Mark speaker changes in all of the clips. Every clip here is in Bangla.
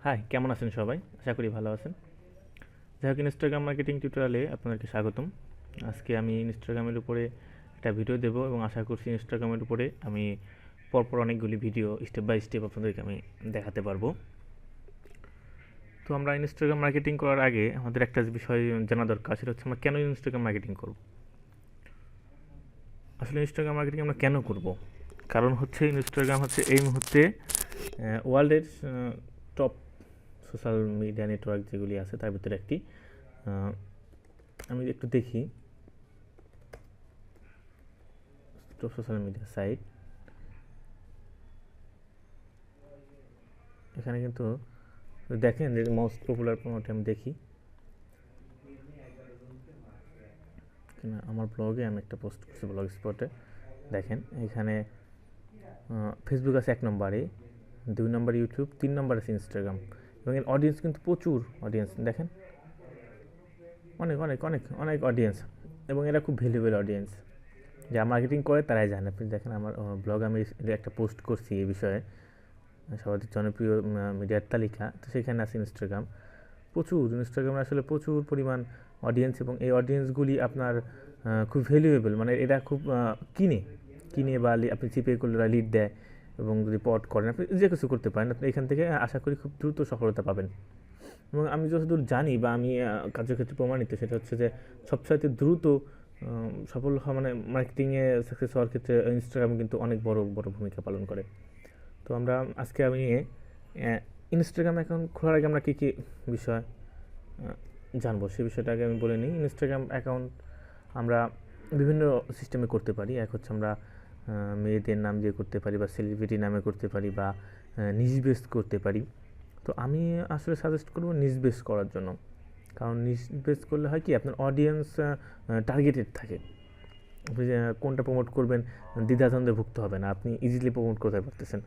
Speaker 1: হাই, কেমন আছেন সবাই? আশা করি ভালো আছেন। যাই হোক, ইনস্টাগ্রাম মার্কেটিং টিউটোরিয়ালে আপনাদেরকে স্বাগতম। আজকে আমি ইনস্টাগ্রামের উপরে একটা ভিডিও দেব এবং আশা করছি ইনস্টাগ্রামের উপরে আমি পরপর অনেকগুলি ভিডিও স্টেপ বাই স্টেপ আপনাদেরকে আমি দেখাতে পারবো। তো আমরা ইনস্টাগ্রাম মার্কেটিং করার আগে আমাদের একটা বিষয় জানা দরকার, সেটা হচ্ছে আমরা কেন ইনস্টাগ্রাম মার্কেটিং করব। আসলে ইনস্টাগ্রাম মার্কেটিং আমরা কেন করব? কারণ হচ্ছে ইনস্টাগ্রাম হচ্ছে এই মুহূর্তে ওয়ার্ল্ডের টপ সোশ্যাল মিডিয়া নেটওয়ার্ক যেগুলি আছে তার ভিতরে একটি। আমি একটু দেখি টপ সোশ্যাল মিডিয়া সাইট। এখানে কিন্তু দেখেন যে মোস্ট পপুলার কোনোটি আমি দেখি কিনা। আমার ব্লগে আমি একটা পোস্ট করছি ব্লগ স্পটে, দেখেন এখানে ফেসবুক আছে 1 নম্বরে, 2 নম্বর ইউটিউব, 3 নম্বর আছে ইনস্টাগ্রাম। এবং এর অডিয়েন্স কিন্তু প্রচুর অডিয়েন্স, দেখেন অনেক অনেক অনেক অনেক অডিয়েন্স, এবং এরা খুব ভ্যালুয়েবল অডিয়েন্স। যারা মার্কেটিং করে তারাই জানে। আপনি দেখেন আমার ব্লগ আমি একটা পোস্ট করছি এই বিষয়ে, সবাদের জনপ্রিয় মিডিয়ার তালিকা, তো সেখানে আছে ইনস্টাগ্রাম। প্রচুর ইনস্টাগ্রামে আসলে প্রচুর পরিমাণ অডিয়েন্স, এবং এই অডিয়েন্সগুলি আপনার খুব ভ্যালুয়েবল, মানে এরা খুব কিনে কিনে বা আপনি চিপে করলে ওরা লিড দেয়, এবং যদি পট করেন আপনি যে কিছু করতে পারেন, আপনি এখান থেকে আশা করি খুব দ্রুত সফলতা পাবেন। এবং আমি যতদূর জানি বা আমি কার্যক্ষেত্রে প্রমাণিত, সেটা হচ্ছে যে সবচাইতে দ্রুত সফল হওয়া, মানে মার্কেটিংয়ে সাকসেস হওয়ার ক্ষেত্রে ইনস্টাগ্রাম কিন্তু অনেক বড় বড় ভূমিকা পালন করে। তো আমরা আজকে আমি ইনস্টাগ্রাম অ্যাকাউন্ট খোলার আগে আমরা কী কী বিষয় জানবো সেই বিষয়টা আগে আমি বলে নিই। ইনস্টাগ্রাম অ্যাকাউন্ট আমরা বিভিন্ন সিস্টেমে করতে পারি। এক হচ্ছে আমরা মেয়েদের নাম দিয়ে করতে পারি, বা সেলিব্রিটি নামে করতে পারি, বা নিজ বেস করতে পারি। তো আমি আসলে সাজেস্ট করবো নিজ বেস করার জন্য। কারণ নিজ বেস করলে হয় কি, আপনার অডিয়েন্স টার্গেটেড থাকে। আপনি কোনটা প্রমোট করবেন দ্বিধাদ্বন্দ্বে ভুগতে হবে না, আপনি ইজিলি প্রমোট করতে পারতেছেন।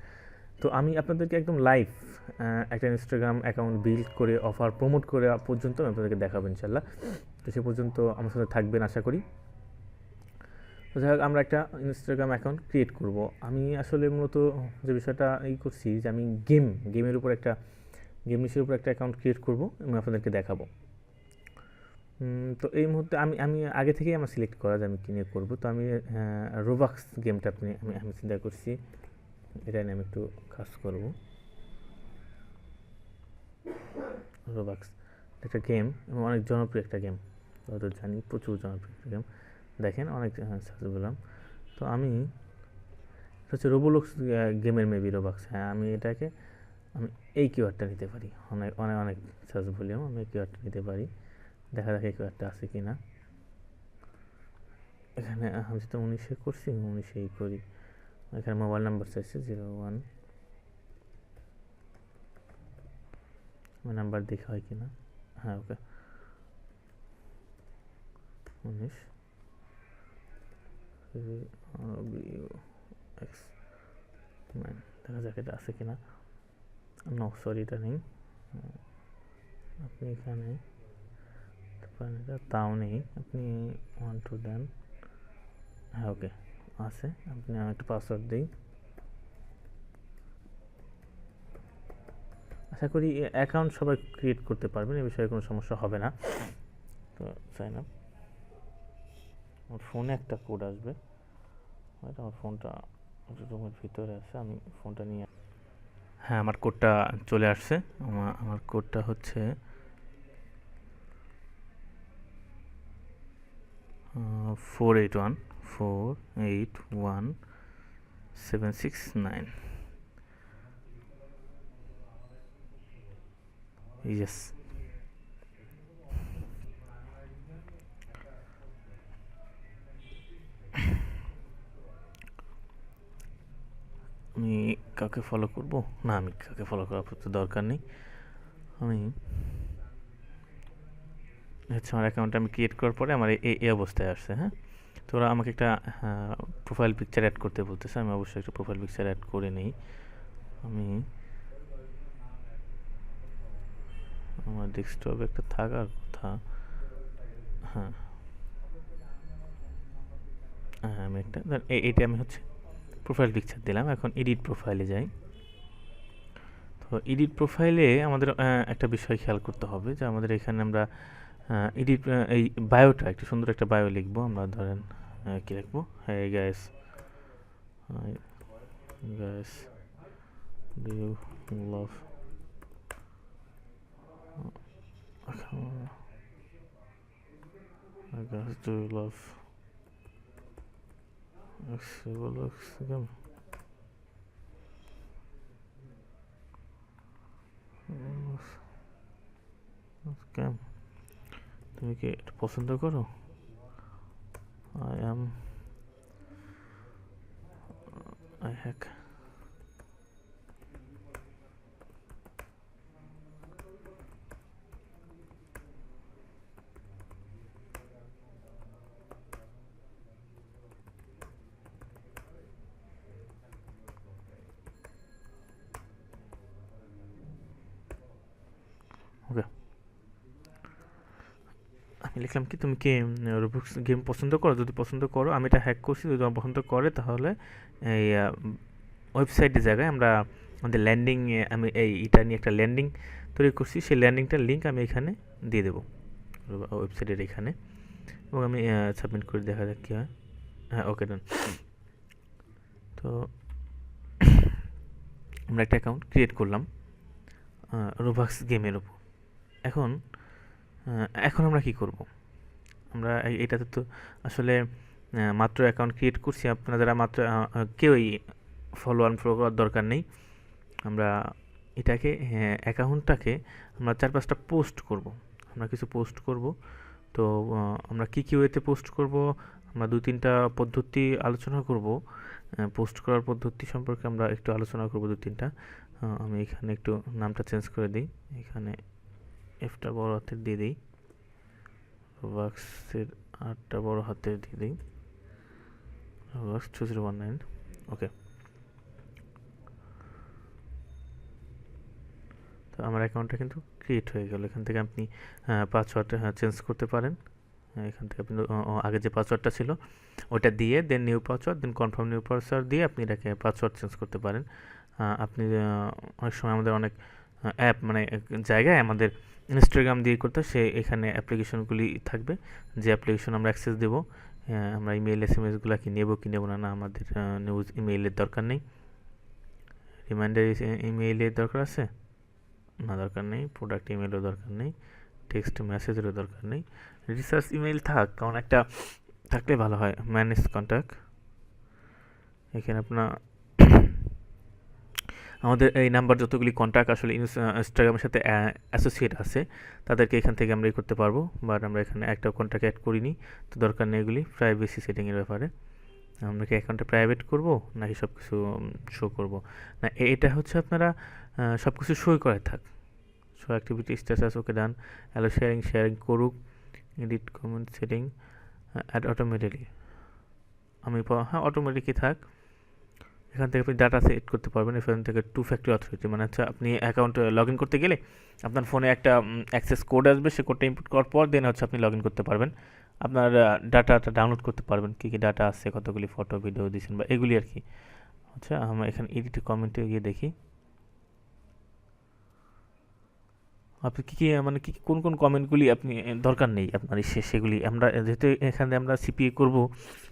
Speaker 1: তো আমি আপনাদেরকে একদম লাইভ একটা ইনস্টাগ্রাম অ্যাকাউন্ট বিল্ড করে অফার প্রমোট করে পর্যন্ত আমি আপনাদেরকে দেখাবো ইনশাল্লাহ। তো সে পর্যন্ত আমার সাথে থাকবেন আশা করি। তো যাই হোক, আমরা একটা ইনস্টাগ্রাম অ্যাকাউন্ট ক্রিয়েট করব। আমি আসলে মূলত যে বিষয়টা করছি, যে আমি গেমের উপর একটা গেম নিশের উপর একটা অ্যাকাউন্ট ক্রিয়েট করব এবং আপনাদেরকে দেখাবো। তো এই মুহূর্তে আমি আমি আগে থেকেই আমার সিলেক্ট করা যে আমি কী নিয়ে করবো। তো আমি রোবাক্স গেমটা আমি চিন্তা করছি, এটা নিয়ে আমি একটু কাজ করব। রোবাক্স একটা গেম, এবং অনেক জনপ্রিয় একটা গেম, হয়তো জানি প্রচুর জনপ্রিয় একটা গেম। দেখেন অনেক সার্চ বললাম। তো আমি এটা হচ্ছে রোবোলক্স গেমের মেবি রোবাক্স, হ্যাঁ আমি এটাকে আমি এই কিওয়ার্ডটা নিতে পারি। অনেক অনেক অনেক সার্চ ভলিউম, আমি এই কিওয়ার্ডটা নিতে পারি। দেখা যাক এই কিওয়ার্ডটা আছে কি না। এখানে আমি যেটা 19-এ করছি 19-এই করি। এখানে মোবাইল নাম্বার চাইছে 01, নাম্বার দেখা হয় কি না। হ্যাঁ ওকে, 19 এক্স 9। দেখা যাক এটা আছে কি না। নো সরি, এটা নেই। আপনি এখানে এটা তাও নেই, আপনি 1 2 দেন। হ্যাঁ ওকে, আছে। আপনি আমি একটা পাসওয়ার্ড দিই। আশা করি অ্যাকাউন্ট সবাই ক্রিয়েট করতে পারবেন, এ বিষয়ে কোনো সমস্যা হবে না। তো সাইন আপ, আমার ফোনে একটা কোড আসবে, হয়তো আমার ফোনটা রুমের ভিতরে আছে, আমি ফোনটা নিয়ে। হ্যাঁ আমার কোডটা চলে আসছে। আমার কোডটা হচ্ছে 481769। ইয়েস, আমি কাউকে ফলো করব না, আমি কাউকে ফলো করার দরকার নেই। আমি হচ্ছে আমার অ্যাকাউন্টটা আমি ক্রিয়েট করার পরে আমার এই অবস্থায় আসছে। হ্যাঁ, তো ওরা আমাকে একটা প্রোফাইল পিকচার অ্যাড করতে বলতেছে, আমি অবশ্যই একটা প্রোফাইল পিকচার অ্যাড করে নিই। আমি আমার ডেস্কটপে একটা থাকার কথা। হ্যাঁ হ্যাঁ, আমি একটা এইটা আমি হচ্ছে প্রোফাইল পিকচার দিলাম। এখন এডিট প্রোফাইলে যাই। তো তো এডিট প্রোফাইলে আমাদের একটা বিষয় খেয়াল করতে হবে যে আমাদের এখানে আমরা এডিট এই বায়োটা একটু সুন্দর একটা বায়ো লিখবো আমরা, ধরেন কি লিখবো, হ্যাঁ guys, guys do you love guys do you love Instagram? Scam, তুমি কি এটা পছন্দ করো? I hack. ওকে, আমি লিখলাম কি তুমি কি রুবিক্স গেম পছন্দ করো? যদি পছন্দ করো, আমি এটা হ্যাক করছি, যদি তোমার পছন্দ করে তাহলে এই ওয়েবসাইটের জায়গায় আমরা আমাদের ল্যান্ডিং, আমি এটা নিয়ে একটা ল্যান্ডিং তৈরি করছি, সেই ল্যান্ডিংটার লিঙ্ক আমি এখানে দিয়ে দেবো ওয়েবসাইটের এখানে, এবং আমি সাবমিট করে দেখা যাক কী হয়। হ্যাঁ, ওকে ডান। তো আমরা একটা অ্যাকাউন্ট ক্রিয়েট করলাম রোবাক্স গেমের উপর। এখন আমরা কি করব? আমরা এটাতে তো আসলে মাত্র অ্যাকাউন্ট ক্রিয়েট করছি, আপনারা যারা মাত্র কেউই ফলো করার দরকার নেই। আমরা এটাকে অ্যাকাউন্টটাকে আমরা 4-5টা পোস্ট করব, আমরা কিছু পোস্ট করব। তো আমরা কী ওয়েতে পোস্ট করব, আমরা 2-3টা পদ্ধতি আলোচনা করব। পোস্ট করার পদ্ধতি সম্পর্কে আমরা একটু আলোচনা করব 2-3টা। আমি এখানে একটু নামটা চেঞ্জ করে দিই, এখানে এফটা বড় হাতের দিয়ে দিই, রোবাক্সের আরটা বড় হাতের দিয়ে দিই, রোবাক্স 2019। ওকে, তো আমার অ্যাকাউন্টটা কিন্তু ক্রিয়েট হয়ে গেল। এখান থেকে আপনি পাসওয়ার্ড চেঞ্জ করতে পারেন। এখান থেকে আপনি আগে যে পাসওয়ার্ডটা ছিল ওটা দিয়ে দেন নিউ পাসওয়ার্ড, দেন কনফার্ম নিউ পাসওয়ার্ড দিয়ে আপনি এটাকে পাসওয়ার্ড চেঞ্জ করতে পারেন। আপনি অনেক সময় আমাদের অনেক অ্যাপ মানে জায়গায় আমাদের ইনস্টাগ্রাম দিয়ে করতে, সে এখানে অ্যাপ্লিকেশনগুলি থাকবে, যে অ্যাপ্লিকেশন আমরা অ্যাক্সেস দেবো। আমরা ইমেল এসএমএসগুলো কি নেব না, আমাদের নিউজ ইমেইলের দরকার নেই। রিমাইন্ডার ইমেইলের দরকার আছে না, দরকার নেই। প্রোডাক্ট ইমেইলও দরকার নেই, টেক্সট মেসেজেরও দরকার নেই। রিসার্চ ইমেইল থাক, কারণ একটা থাকলে ভালো হয়। ম্যানেজ কন্ট্যাক্ট, এখানে আপনার আমাদের এই নাম্বার যতগুলি কন্ট্যাক্ট আসলে ইনস্টাগ্রামের সাথে অ্যাসোসিয়েট আছে তাদেরকে এখান থেকে আমরা করতে পারবো, বাট আমরা এখানে একটা কন্ট্যাক্ট অ্যাড করিনি, তো দরকার নেই এগুলি। প্রাইভেসি সেটিংয়ের ব্যাপারে আমরা কি অ্যাকাউন্টটা প্রাইভেট করব নাকি সব কিছু শো করব? না, এটা হচ্ছে আপনারা সব কিছু শো করে থাক। Show activity status, okay done. Hello sharing করুক, edit comment setting add automatically, আমি হ্যাঁ অটোমেটিকই থাক। এখান থেকে আপনি ডাটা সেট করতে পারবেন। এখান থেকে 2 ফ্যাক্টর অথরিটি, মানে হচ্ছে আপনি অ্যাকাউন্ট লগ ইন করতে গেলে আপনার ফোনে একটা অ্যাক্সেস কোড আসবে, সে কোডটা ইনপুট করার পর দেন হচ্ছে আপনি লগ ইন করতে পারবেন, আপনার ডাটাটা ডাউনলোড করতে পারবেন, কী ডাটা আছে, কতগুলি ফটো ভিডিও দিয়েছেন বা এগুলি আর কি। আচ্ছা, আমরা এখানে এডিট কমেন্টে গিয়ে দেখি আপনি মানে কোন কমেন্টগুলি আপনি দরকার নেই আপনার সেগুলি আমরা, যেহেতু এখানে আমরা সিপিএ করব,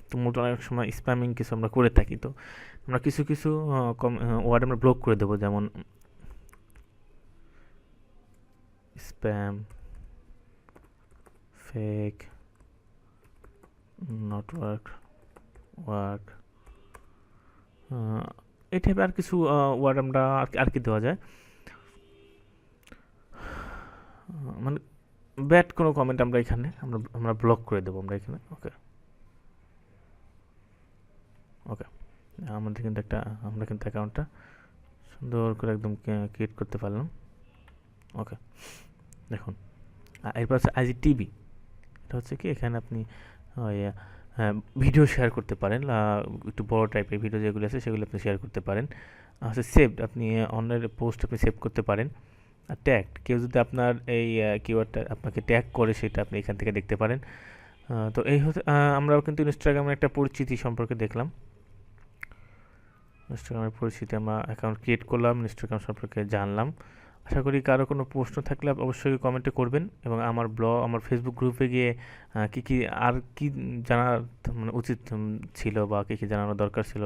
Speaker 1: তো মোট অনেক সময় স্প্যামিং কিছু আমরা করে থাকি, তো আমরা কিছু ওয়ার্ড আমরা ব্লক করে দেবো, যেমন স্প্যাম, ফেক, নট ওয়ার্ক, এই টাইপের আর কিছু ওয়ার্ড আমরা আর কি দেওয়া যায়, মানে ব্যাড কোনো কমেন্ট আমরা এখানে আমরা ব্লক করে দেবো আমরা এখানে। ওকে আমাদের কিন্তু আমরা কিন্তু অ্যাকাউন্টটা সুন্দর করে একদম ক্রিয়েট করতে পারলাম। ওকে, দেখুন এরপর আছে IGTV। এটা হচ্ছে কি, এখানে আপনি ভিডিও শেয়ার করতে পারেন, একটু বড় টাইপের ভিডিও যেগুলো আছে সেগুলো আপনি শেয়ার করতে পারেন। হচ্ছে সেভ, আপনি অন্যের পোস্ট আপনি সেভ করতে পারেন। আর ট্যাগ, কেউ যদি আপনার এই কিওয়ার্ডটা আপনাকে ট্যাগ করে সেটা আপনি এখান থেকে দেখতে পারেন। তো এই হচ্ছে আমরাও কিন্তু ইনস্টাগ্রামের একটা পরিচিতি সম্পর্কে দেখলাম। ইনস্টাগ্রামের পরিচিতি আমরা অ্যাকাউন্ট ক্রিয়েট করলাম, ইনস্টাগ্রাম সম্পর্কে জানলাম। আশা করি কারো কোনো প্রশ্ন থাকলে অবশ্যই কমেন্টে করবেন, এবং আমার ফেসবুক গ্রুপে গিয়ে কী কী আর কি জানা মানে উচিত ছিল, বা কী কী জানানো দরকার ছিল,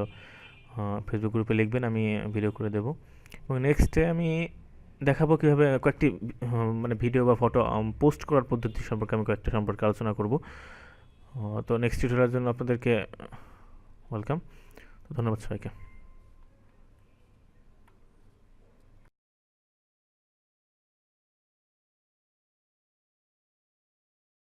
Speaker 1: ফেসবুক গ্রুপে লিখবেন, আমি ভিডিও করে দেবো। এবং নেক্সটে আমি দেখাবো কীভাবে কয়েকটি মানে ভিডিও বা ফটো পোস্ট করার পদ্ধতি সম্পর্কে আমি কয়েকটা সম্পর্কে আলোচনা করব। তো নেক্সট টিউটোরিয়ালের জন্য আপনাদেরকে ওয়েলকাম। তো ধন্যবাদ সবাইকে।